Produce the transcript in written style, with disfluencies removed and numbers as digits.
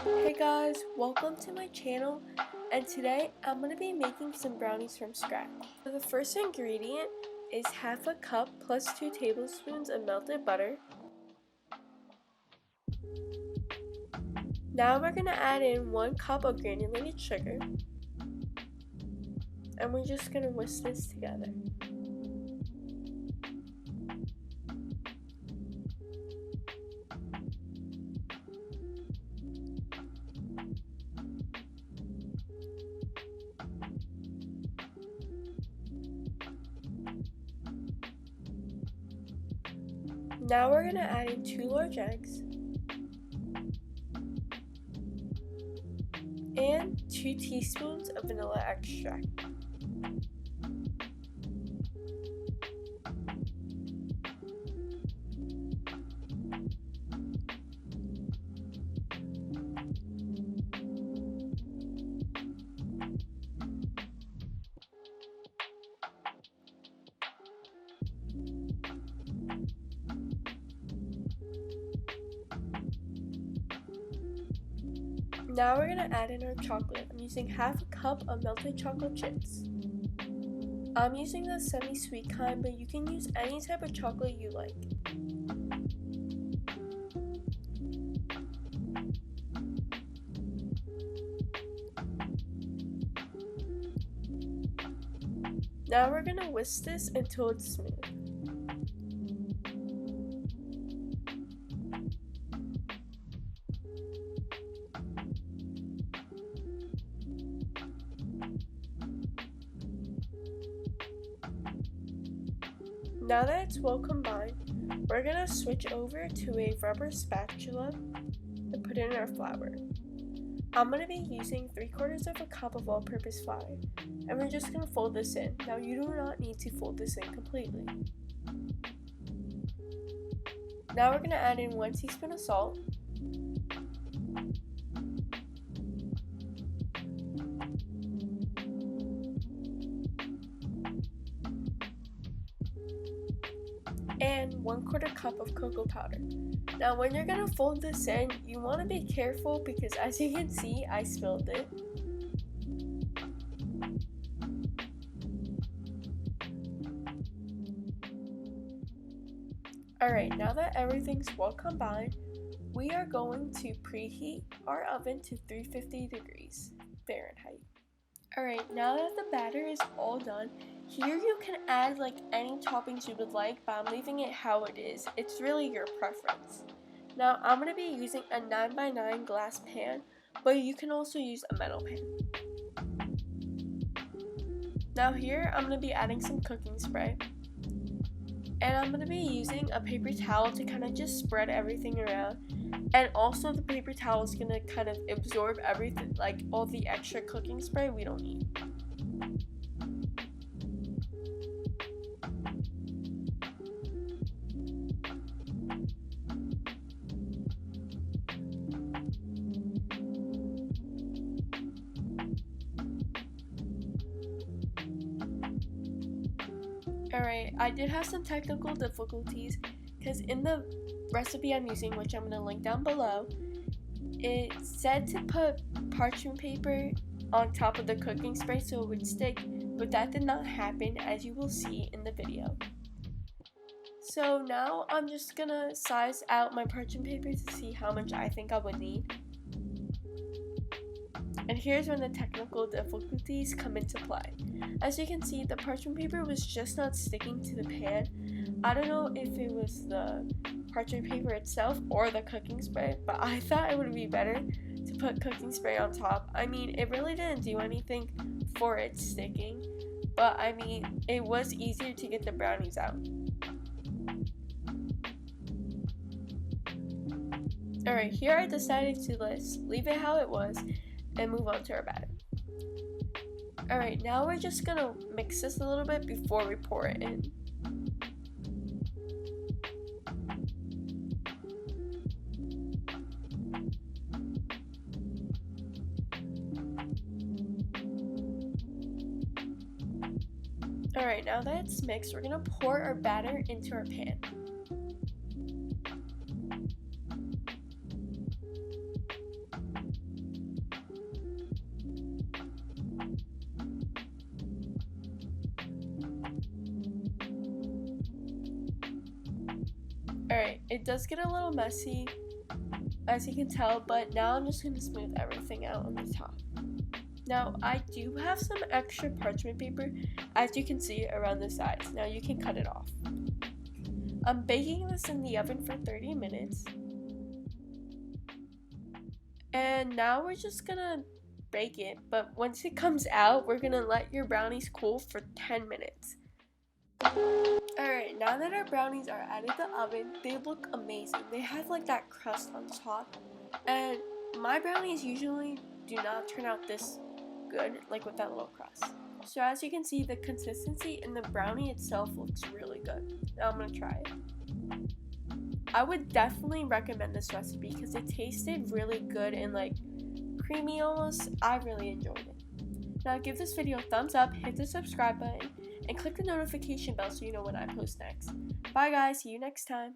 Hey guys, welcome to my channel, and today I'm going to be making some brownies from scratch. So the first ingredient is half a cup plus 2 tablespoons of melted butter. Now we're going to add in 1 cup of granulated sugar, and we're just going to whisk this together. Now we're going to add in 2 large eggs and 2 teaspoons of vanilla extract. Now we're going to add in our chocolate. I'm using half a cup of melted chocolate chips. I'm using the semi-sweet kind, but you can use any type of chocolate you like. Now we're going to whisk this until it's smooth. Now that it's well combined, we're going to switch over to a rubber spatula and put in our flour. I'm going to be using 3/4 of a cup of all-purpose flour, and we're just going to fold this in. Now you do not need to fold this in completely. Now we're going to add in 1 teaspoon of salt, and 1/4 cup of cocoa powder. Now when you're going to fold this in, you want to be careful because as you can see, I spilled it. Alright, now that everything's well combined, we are going to preheat our oven to 350 degrees Fahrenheit. Alright, now that the batter is all done, here you can add like any toppings you would like, but I'm leaving it how it is. It's really your preference. Now I'm going to be using a 9x9 glass pan, but you can also use a metal pan. Now here I'm going to be adding some cooking spray. And I'm going to be using a paper towel to kind of just spread everything around. And also the paper towel is going to kind of absorb everything, like all the extra cooking spray we don't need. Alright, I did have some technical difficulties because in the recipe I'm using, which I'm going to link down below, it said to put parchment paper on top of the cooking spray so it would stick, but that did not happen, as you will see in the video. So now I'm just going to size out my parchment paper to see how much I think I would need. And here's when the technical difficulties come into play. As you can see, the parchment paper was just not sticking to the pan. I don't know if it was the parchment paper itself or the cooking spray, but I thought it would be better to put cooking spray on top. I mean, it really didn't do anything for it sticking, but I mean, it was easier to get the brownies out. Alright, here I decided to leave it how it was and move on to our batter. Alright, now we're just gonna mix this a little bit before we pour it in. Alright, now that it's mixed, we're gonna pour our batter into our pan. Alright, it does get a little messy, as you can tell, but now I'm just going to smooth everything out on the top. Now, I do have some extra parchment paper, as you can see, around the sides. Now, you can cut it off. I'm baking this in the oven for 30 minutes. And now we're just going to bake it, but once it comes out, we're going to let your brownies cool for 10 minutes. Alright, now that our brownies are out of the oven, they look amazing. They have like that crust on top. And my brownies usually do not turn out this good, like with that little crust. So as you can see, the consistency in the brownie itself looks really good. Now I'm going to try it. I would definitely recommend this recipe because it tasted really good and like creamy almost. I really enjoyed it. Now give this video a thumbs up, hit the subscribe button, and click the notification bell so you know when I post next. Bye guys, see you next time.